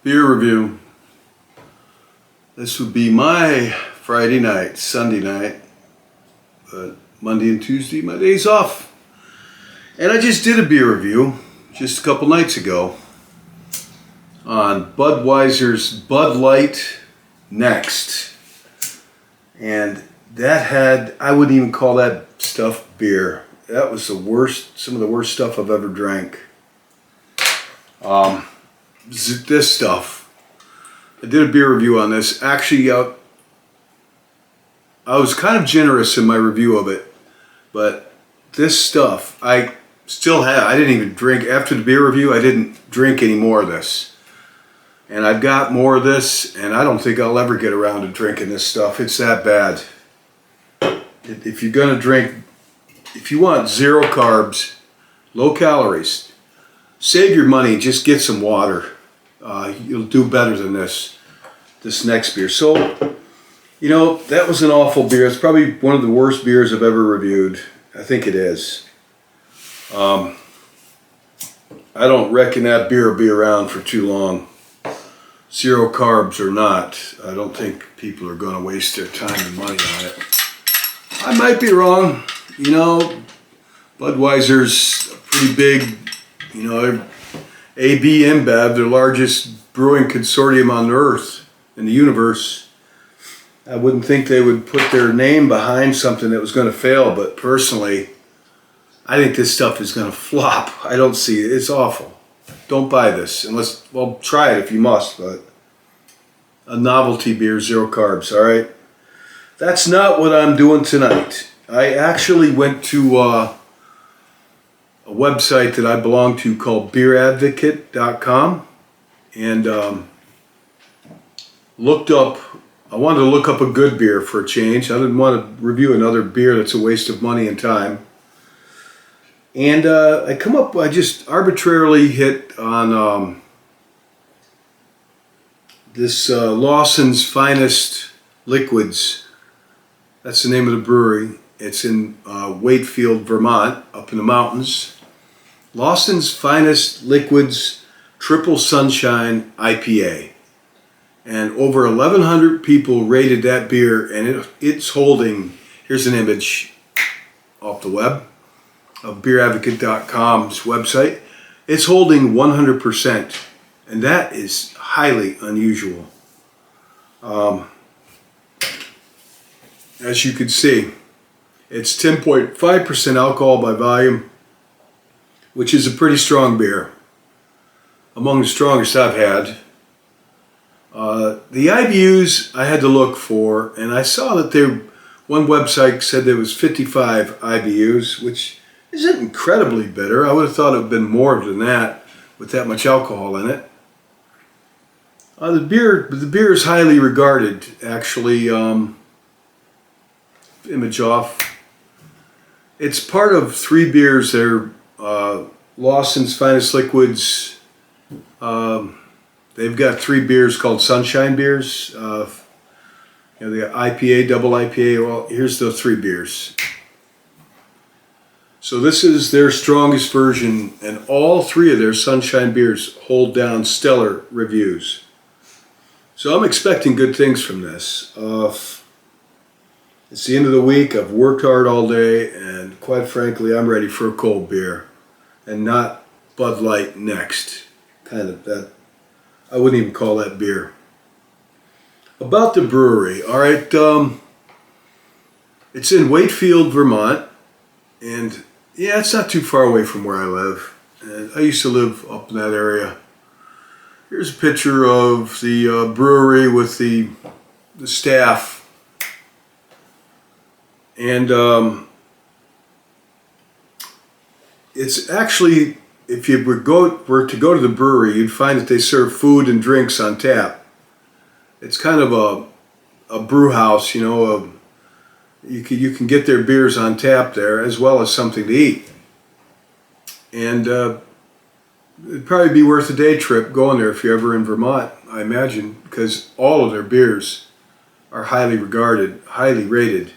Beer review. This would be my Friday night, Sunday night, but Monday and Tuesday, my days off. And I just did a beer review just a couple nights ago on Budweiser's Bud Light Next. And that had, I wouldn't even call that stuff beer. That was the worst, some of the worst stuff I've ever drank. This stuff. I did a beer review on this. Actually, I was kind of generous in my review of it, but this stuff, I still have. I didn't even drink, after the beer review, I didn't drink any more of this. And I've got more of this, and I don't think I'll ever get around to drinking this stuff. It's that bad. If you're gonna drink, if you want zero carbs, low calories, save your money and just get some water. You'll do better than this next beer. So, you know, that was an awful beer. It's probably one of the worst beers I've ever reviewed. I think it is. I don't reckon that beer will be around for too long. Zero carbs or not, I don't think people are going to waste their time and money on it. I might be wrong. You know, Budweiser's a pretty big, you know, AB InBev, the largest brewing consortium on earth, in the universe. I wouldn't think they would put their name behind something that was going to fail, but personally, I think this stuff is going to flop. I don't see it. It's awful. Don't buy this unless, well, try it if you must, but a novelty beer, zero carbs, all right? That's not what I'm doing tonight. I actually went to a website that I belong to called beeradvocate.com and looked up, I wanted to look up a good beer for a change. I didn't want to review another beer that's a waste of money and time. And I just arbitrarily hit on this Lawson's Finest Liquids. That's the name of the brewery. It's in Wakefield, Vermont, up in the mountains. Lawson's Finest Liquids Triple Sunshine IPA. And over 1,100 people rated that beer, and it's holding, here's an image off the web of beeradvocate.com's website. It's holding 100%, and that is highly unusual. As you can see, it's 10.5% alcohol by volume, which is a pretty strong beer. Among the strongest I've had. The IBUs I had to look for, and I saw that one website said there was 55 IBUs, which isn't incredibly bitter. I would have thought it would have been more than that with that much alcohol in it. The beer is highly regarded, actually. Image off. It's part of three beers. They're Lawson's Finest Liquids. They've got three beers called Sunshine beers. You know, the IPA, double IPA. Well, here's the three beers. So this is their strongest version, and all three of their Sunshine beers hold down stellar reviews. So I'm expecting good things from this. It's the end of the week. I've worked hard all day, and quite frankly, I'm ready for a cold beer, and not Bud Light Next. Kind of that. I wouldn't even call that beer. About the brewery, all right. It's in Wakefield, Vermont, and yeah, it's not too far away from where I live. And I used to live up in that area. Here's a picture of the brewery with the staff. And it's actually, if you were to go to the brewery, you'd find that they serve food and drinks on tap. It's kind of a brew house, you know. You can get their beers on tap there, as well as something to eat. And it'd probably be worth a day trip going there if you're ever in Vermont, I imagine, because all of their beers are highly regarded, highly rated.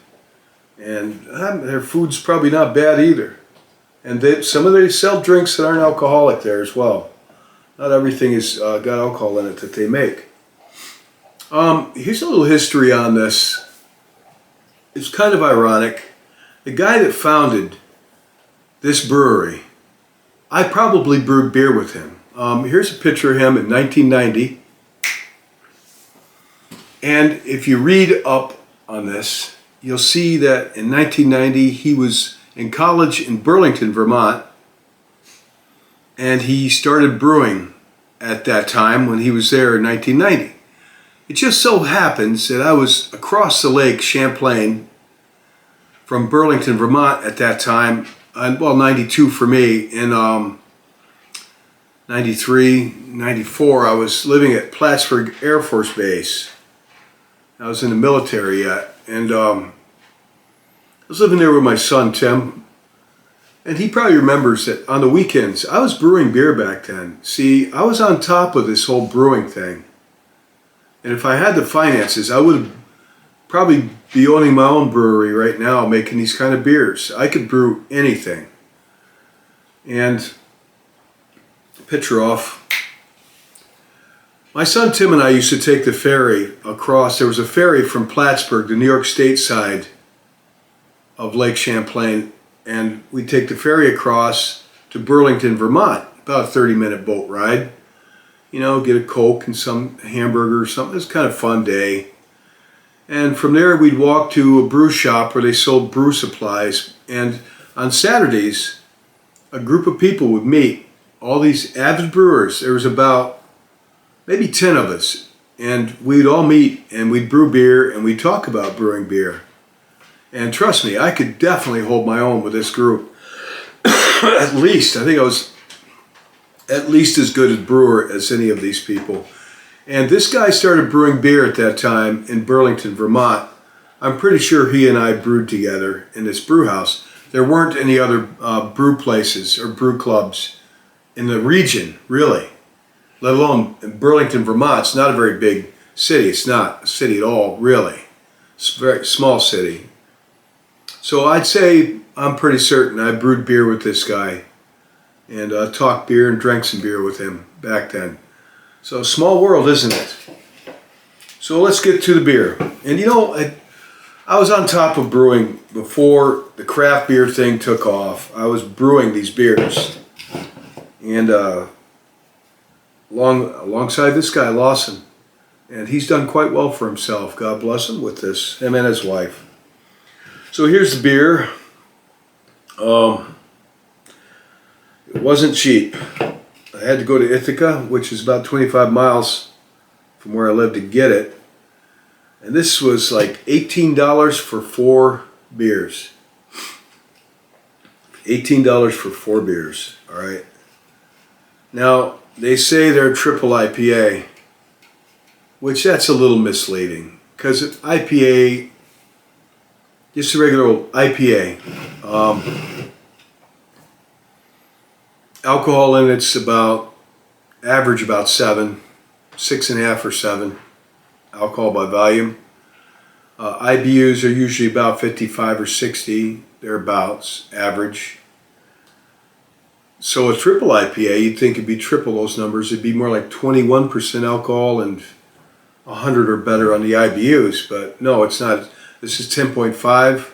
And their food's probably not bad either. And they sell drinks that aren't alcoholic there as well. Not everything has got alcohol in it that they make. Here's a little history on this. It's kind of ironic. The guy that founded this brewery, I probably brewed beer with him. Here's a picture of him in 1990. And if you read up on this, you'll see that in 1990 he was in college in Burlington, Vermont, and he started brewing at that time when he was there in 1990. It just so happens that I was across the lake, Champlain, from Burlington, Vermont at that time, and well, 92 for me. In 93, 94, I was living at Plattsburgh Air Force Base. I was in the military yet, and I was living there with my son, Tim, and he probably remembers that on the weekends, I was brewing beer back then. See, I was on top of this whole brewing thing, and if I had the finances, I would probably be owning my own brewery right now, making these kind of beers. I could brew anything. And picture off. My son Tim and I used to take the ferry across. There was a ferry from Plattsburgh, the New York State side of Lake Champlain, and we'd take the ferry across to Burlington, Vermont, about a 30-minute boat ride. You know, get a Coke and some hamburger or something. It was kind of a fun day. And from there we'd walk to a brew shop where they sold brew supplies, and on Saturdays a group of people would meet, all these avid brewers. There was about maybe 10 of us, and we'd all meet and we'd brew beer and we'd talk about brewing beer. And trust me, I could definitely hold my own with this group. At least, I think I was at least as good a brewer as any of these people. And this guy started brewing beer at that time in Burlington, Vermont. I'm pretty sure he and I brewed together in this brew house. There weren't any other brew places or brew clubs in the region, really. Let alone in Burlington, Vermont. It's not a very big city. It's not a city at all, really. It's a very small city. So I'd say I'm pretty certain I brewed beer with this guy and talked beer and drank some beer with him back then. So small world, isn't it? So let's get to the beer. And you know, I was on top of brewing before the craft beer thing took off. I was brewing these beers. And alongside this guy, Lawson. And he's done quite well for himself. God bless him with this, him and his wife. So here's the beer. It wasn't cheap. I had to go to Ithaca, which is about 25 miles from where I live, to get it. And this was like $18 for 4 beers. $18 for 4 beers, all right? Now, they say they're triple IPA, which that's a little misleading, because IPA, just a regular old IPA, alcohol in it's average about 7, 6.5 or 7, alcohol by volume. IBUs are usually about 55 or 60, thereabouts, average. So a triple IPA, you'd think it'd be triple those numbers. It'd be more like 21% alcohol and 100 or better on the IBUs, but no, it's not. This is 10.5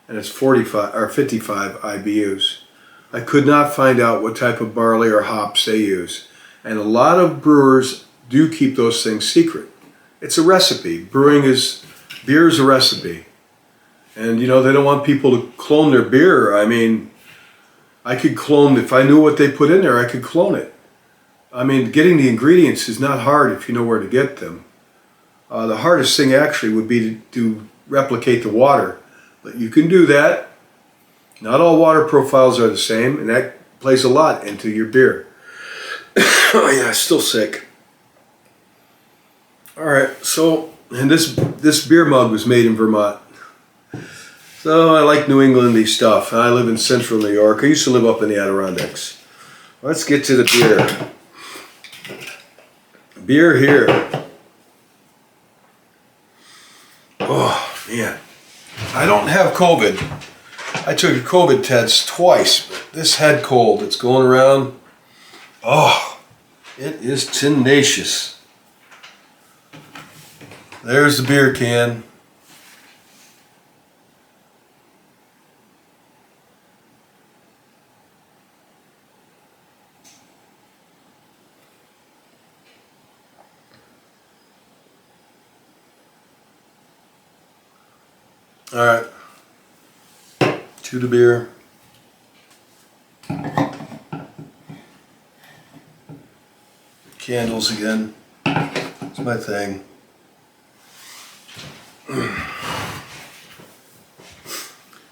and it's 45 or 55 IBUs. I could not find out what type of barley or hops they use. And a lot of brewers do keep those things secret. It's a recipe. Beer is a recipe. And you know, they don't want people to clone their beer. I mean, I could clone, if I knew what they put in there, I could clone it. I mean, getting the ingredients is not hard if you know where to get them. The hardest thing actually would be to replicate the water. But you can do that. Not all water profiles are the same, and that plays a lot into your beer. Oh yeah, still sick. All right, so, and this beer mug was made in Vermont. So I like New Englandy stuff. I live in central New York. I used to live up in the Adirondacks. Let's get to the beer. Beer here. Oh man, I don't have COVID. I took a COVID test twice, but this head cold that's going around, oh, It is tenacious. There's the beer can. All right. To the beer. Candles again. It's my thing.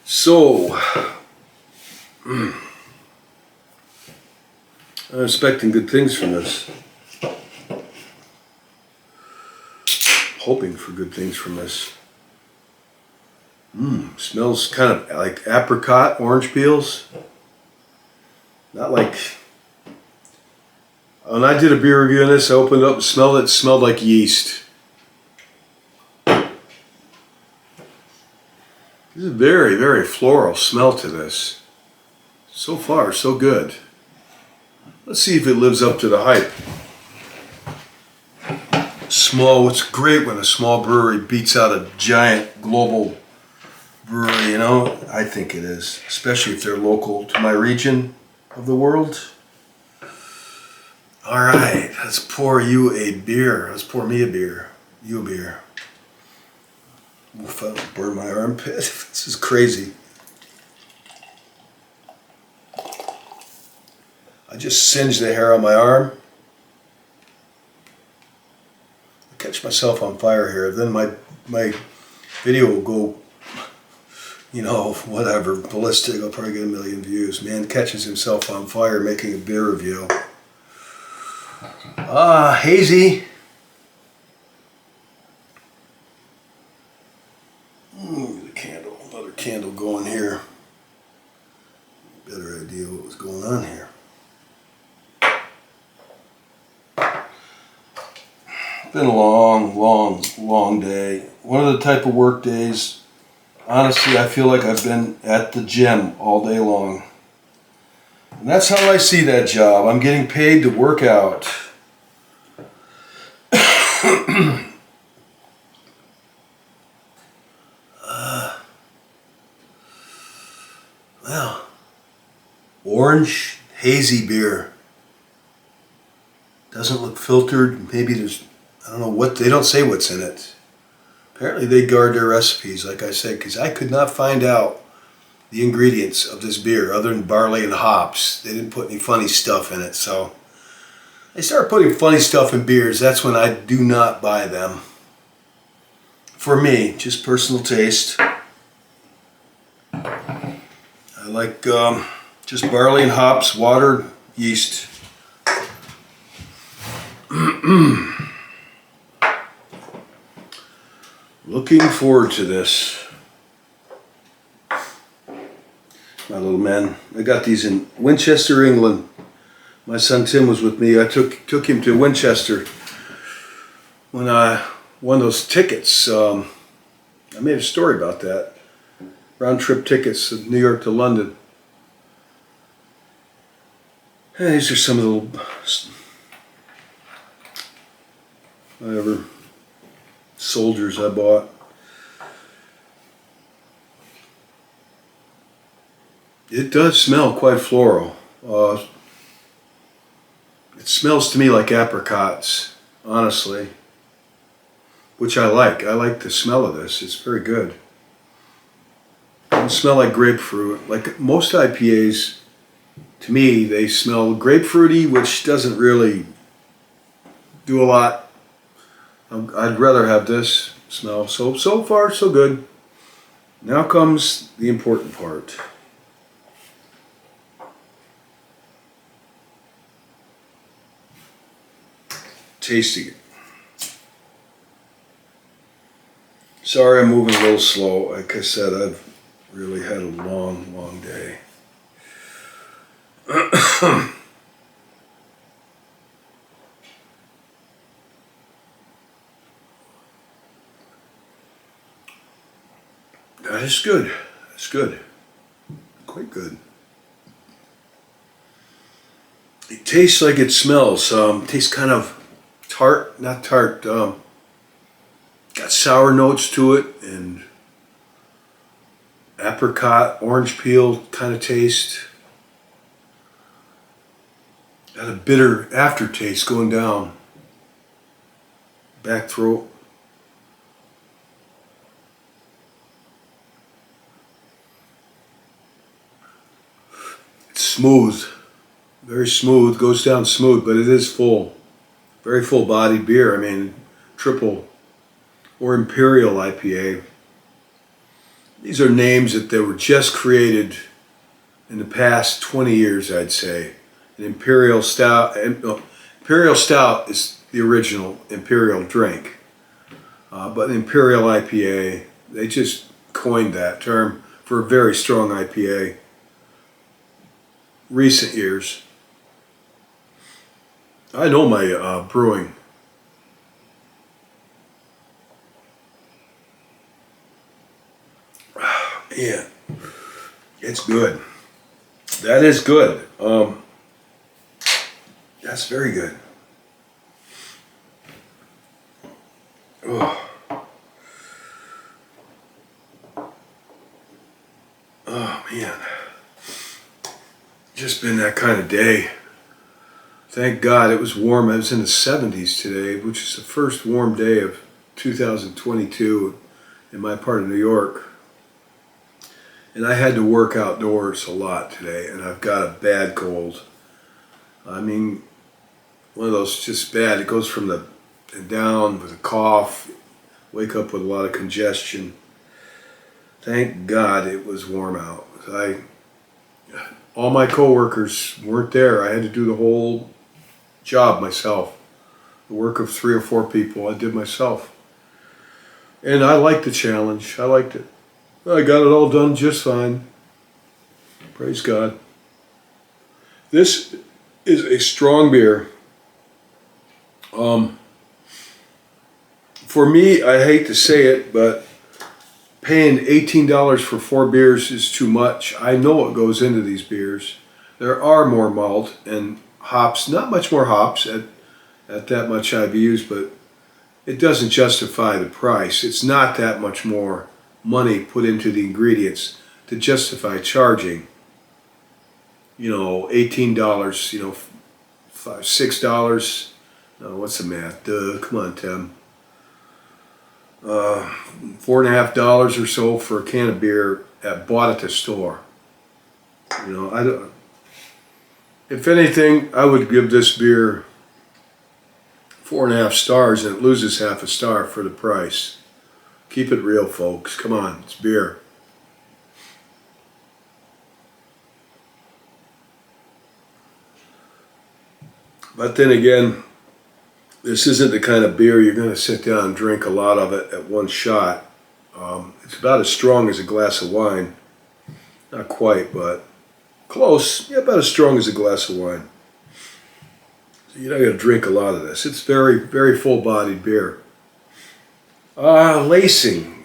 So, I'm expecting good things from this. Hoping for good things from this. Smells kind of like apricot, orange peels. Not like... When I did a beer review on this, I opened it up and smelled it. It smelled like yeast. There's a very, very floral smell to this. So far, so good. Let's see if it lives up to the hype. Small, it's great when a small brewery beats out a giant global brewery, you know? I think it is, especially if they're local to my region of the world. All right, let's pour you a beer. Let's pour me a beer. You a beer. Oof, I don't burn my armpit. This is crazy. I just singed the hair on my arm. I catch myself on fire here. Then my video will go, you know, whatever, ballistic. I'll probably get 1 million views. Man catches himself on fire making a beer review. Hazy. The candle, another candle going here. Better idea what was going on here. Been a long day. One of the type of work days, honestly, I feel like I've been at the gym all day long. And that's how I see that job. I'm getting paid to work out. Well, orange hazy beer. Doesn't look filtered. Maybe there's, I don't know what, they don't say what's in it. Apparently they guard their recipes, like I said, because I could not find out the ingredients of this beer other than barley and hops. They didn't put any funny stuff in it, so they start putting funny stuff in beers. That's when I do not buy them. For me, just personal taste. I like just barley and hops, water, yeast. Looking forward to this. My little man. I got these in Winchester, England. My son Tim was with me. I took him to Winchester when I won those tickets. I made a story about that. Round trip tickets of New York to London. And these are some of the little, whatever, soldiers I bought. It does smell quite floral. It smells to me like apricots, honestly, which I like. I like the smell of this. It's very good. It doesn't smell like grapefruit. Like most IPAs, to me, they smell grapefruity, which doesn't really do a lot. I'd rather have this smell. So far, so good. Now comes the important part. Tasting it. Sorry I'm moving a little slow. Like I said, I've really had a long day. That is good. That's good. Quite good. It tastes like it smells. Tastes kind of tart, not tart. Got sour notes to it and apricot, orange peel kind of taste. Got a bitter aftertaste going down. Back throat. It's smooth. Very smooth. Goes down smooth, but it is full. Very full bodied beer. I mean, triple or imperial IPA. These are names that they were just created in the past 20 years, I'd say. An imperial stout. Imperial stout is the original imperial drink, but an imperial IPA, they just coined that term for a very strong IPA. Recent years. I know my brewing. Man, it's good. That is good. That's very good. Oh. Oh man. Just been that kind of day. Thank God it was warm. I was in the 70s today, which is the first warm day of 2022 in my part of New York. And I had to work outdoors a lot today, and I've got a bad cold. I mean, one of those just bad. It goes from the down with a cough, wake up with a lot of congestion. Thank God it was warm out. All my coworkers weren't there. I had to do the whole job myself. The work of 3 or 4 people I did myself. And I liked the challenge. I liked it. I got it all done just fine. Praise God. This is a strong beer. For me, I hate to say it, but paying $18 for 4 beers is too much. I know what goes into these beers. There are more malt and hops, not much more hops at that much IBUs, but it doesn't justify the price. It's not that much more money put into the ingredients to justify charging, $18, $5, $6. No, what's the math? Come on, Tim. $4.50 or so for a can of beer bought at the store. I don't. If anything, I would give this beer 4.5 stars, and it loses half a star for the price. Keep it real, folks. Come on, it's beer. But then again, this isn't the kind of beer you're going to sit down and drink a lot of it at one shot. It's about as strong as a glass of wine. Not quite, but close. Yeah, about as strong as a glass of wine. So you're not going to drink a lot of this. It's very, very full-bodied beer. Lacing.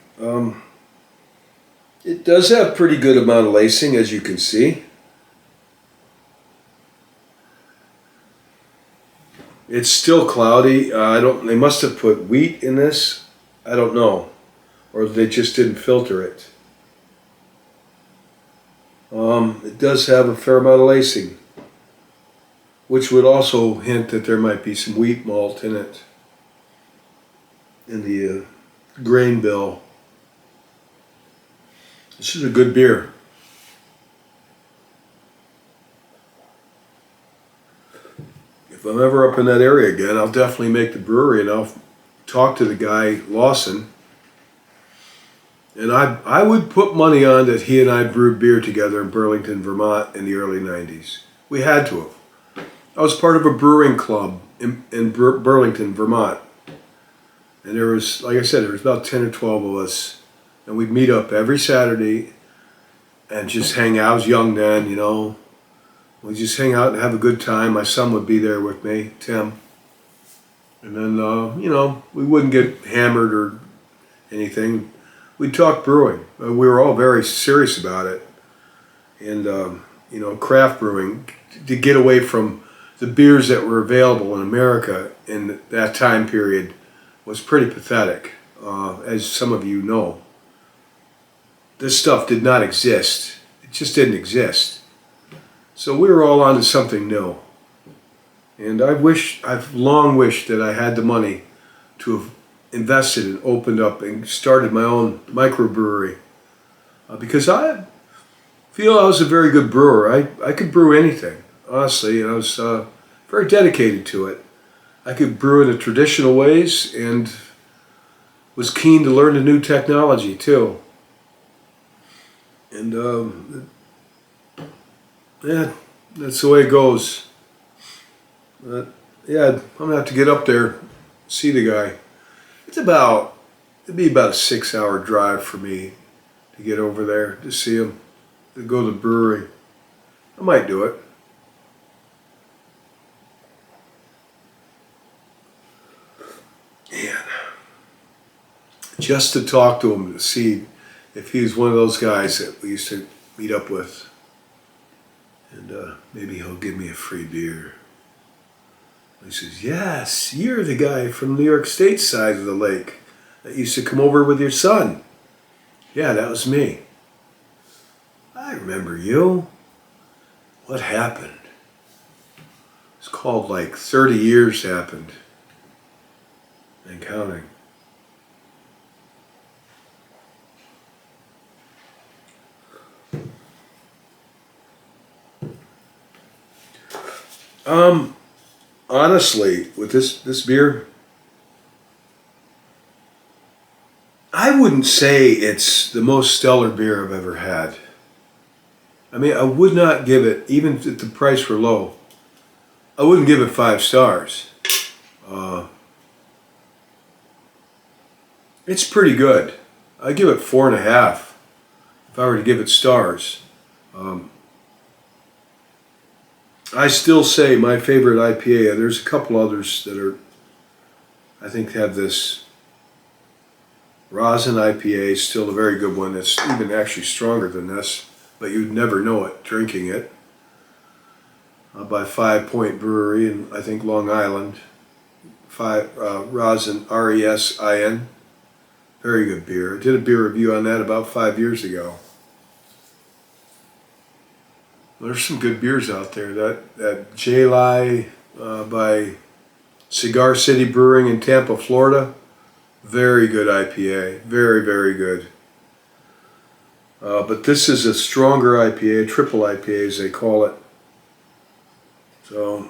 It does have a pretty good amount of lacing, as you can see. It's still cloudy. They must have put wheat in this. I don't know. Or they just didn't filter it. It does have a fair amount of lacing, which would also hint that there might be some wheat malt in it, in the grain bill. This is a good beer. If I'm ever up in that area again, I'll definitely make the brewery, and I'll talk to the guy, Lawson. And I would put money on that he and I brewed beer together in Burlington, Vermont in the early 90s. We had to have. I was part of a brewing club in Burlington, Vermont. And there was, like I said, there was about 10 or 12 of us. And we'd meet up every Saturday and just hang out. I was young then, We'd just hang out and have a good time. My son would be there with me, Tim. And then, we wouldn't get hammered or anything. We'd talk brewing. We were all very serious about it. And, craft brewing, to get away from the beers that were available in America in that time period was pretty pathetic, as some of you know. This stuff did not exist. It just didn't exist. So we were all onto something new. And I've long wished that I had the money to have invested and opened up and started my own microbrewery. Because I feel I was a very good brewer. I could brew anything, honestly, and I was very dedicated to it. I could brew in the traditional ways and was keen to learn the new technology too. And yeah, that's the way it goes. Yeah, I'm gonna have to get up there, see the guy. It'd be about a 6-hour drive for me to get over there to see him, to go to the brewery. I might do it. Man, just to talk to him, to see if he was one of those guys that we used to meet up with. And maybe he'll give me a free beer. He says, yes, you're the guy from New York State side of the lake that used to come over with your son. Yeah, that was me. I remember you. What happened? It's called like 30 years happened. And counting. Honestly, with this beer, I wouldn't say it's the most stellar beer I've ever had. I mean, I would not give it, even if the price were low, I wouldn't give it 5 stars. It's pretty good. I'd give it 4.5 if I were to give it stars. I still say my favorite IPA, there's a couple others that are, I think have this. Lawson IPA is still a very good one. It's even actually stronger than this, but you'd never know it drinking it. By 5 Point Brewery in, I think, Long Island. Rosin, R-E-S-I-N. Very good beer. I did a beer review on that about 5 years ago. There's some good beers out there. That J-Li by Cigar City Brewing in Tampa, Florida. Very good IPA. Very, very good. But this is a stronger IPA, triple IPA as they call it. So,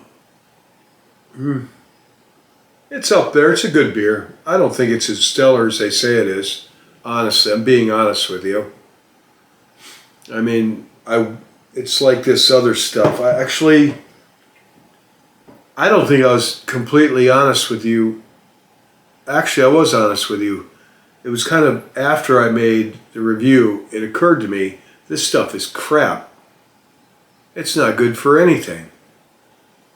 it's up there. It's a good beer. I don't think it's as stellar as they say it is. Honestly, I'm being honest with you. I mean, it's like this other stuff. I don't think I was completely honest with you. Actually, I was honest with you. It was kind of after I made the review, it occurred to me, this stuff is crap. It's not good for anything.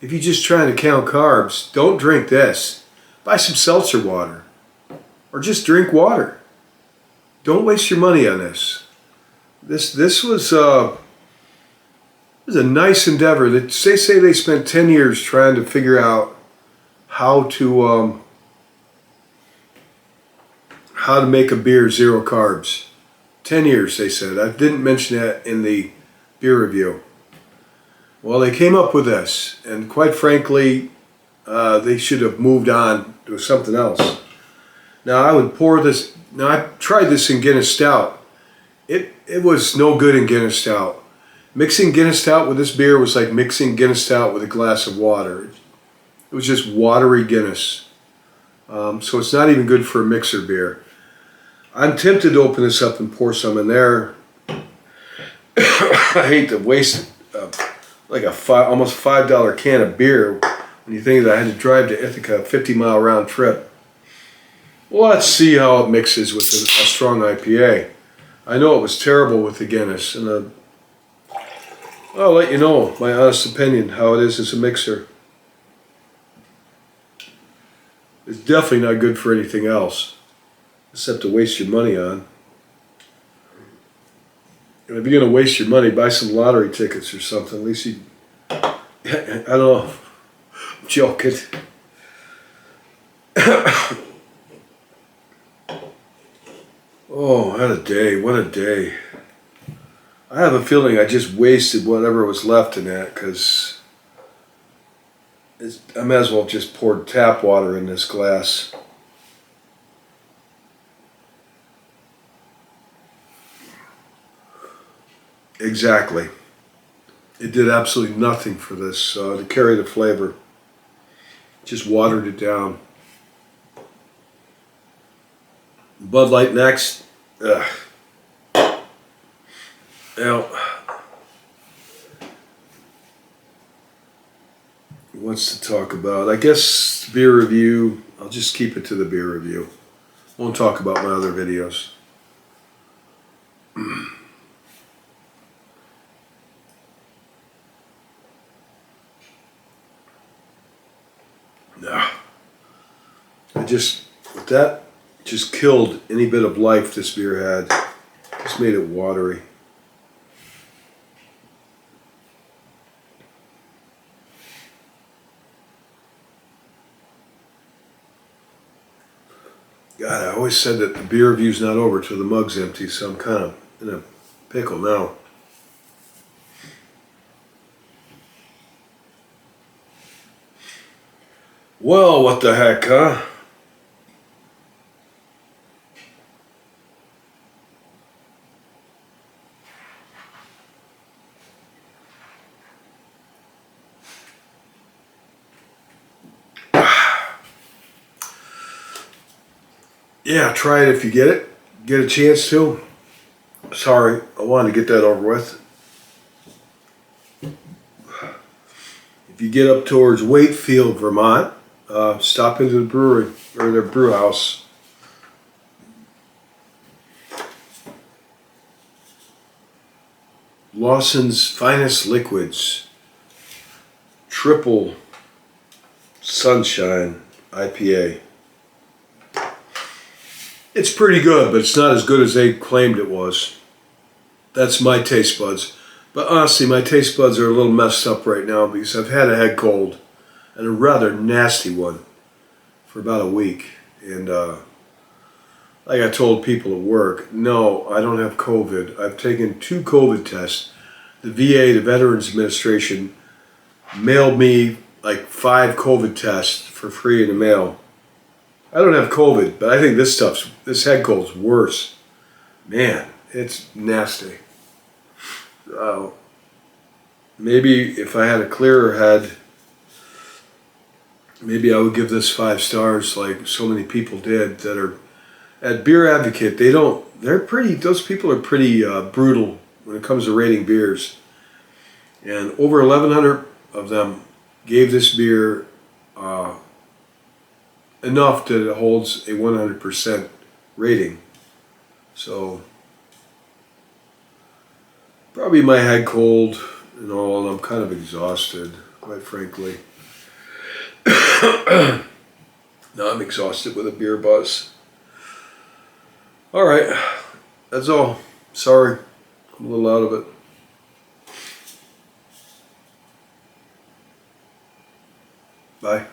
If you're just trying to count carbs, don't drink this. Buy some seltzer water. Or just drink water. Don't waste your money on this. This was a nice endeavor. They say they spent 10 years trying to figure out how to make a beer 0 carbs. 10 years, they said. I didn't mention that in the beer review. Well, they came up with this, and quite frankly, they should have moved on to something else. Now, I would pour this. Now, I tried this in Guinness Stout. It was no good in Guinness Stout. Mixing Guinness Stout with this beer was like mixing Guinness Stout with a glass of water. It was just watery Guinness. So it's not even good for a mixer beer. I'm tempted to open this up and pour some in there. I hate to waste like almost $5 can of beer when you think that I had to drive to Ithaca, a 50-mile round trip. Well, let's see how it mixes with a strong IPA. I know it was terrible with the Guinness, and I'll let you know my honest opinion, how it is as a mixer. It's definitely not good for anything else, except to waste your money on. And if you're going to waste your money, buy some lottery tickets or something. At least I don't know. joking. Oh, what a day, what a day. I have a feeling I just wasted whatever was left in that, because I might as well just pour tap water in this glass. Exactly. It did absolutely nothing for this to carry the flavor. Just watered it down. Bud Light next. Ugh. Now, what's to talk about? I guess beer review. I'll just keep it to the beer review. Won't talk about my other videos. No. With that, just killed any bit of life this beer had. Just made it watery. God, I always said that the beer review's not over till the mug's empty, so I'm kind of in a pickle now. Well, what the heck, huh? Yeah, try it if you get it. Get a chance to. Sorry, I wanted to get that over with. If you get up towards Wakefield, Vermont, stop into the brewery or their brew house. Lawson's Finest Liquids, Triple Sunshine IPA. It's pretty good, but it's not as good as they claimed it was. That's my taste buds. But honestly, my taste buds are a little messed up right now because I've had a head cold, and a rather nasty one, for about a week. And like I told people at work, no, I don't have COVID. I've taken 2 COVID tests. The VA, the Veterans Administration, mailed me like 5 COVID tests for free in the mail. I don't have COVID, but I think this head cold's worse. Man, it's nasty. Maybe if I had a clearer head, maybe I would give this 5 stars like so many people did that are at Beer Advocate. Those people are pretty brutal when it comes to rating beers. And over 1,100 of them gave this beer enough that it holds a 100% rating. So probably my head cold and all, and I'm kind of exhausted, quite frankly. Now I'm exhausted with a beer buzz. All right, that's all. Sorry, I'm a little out of it. Bye.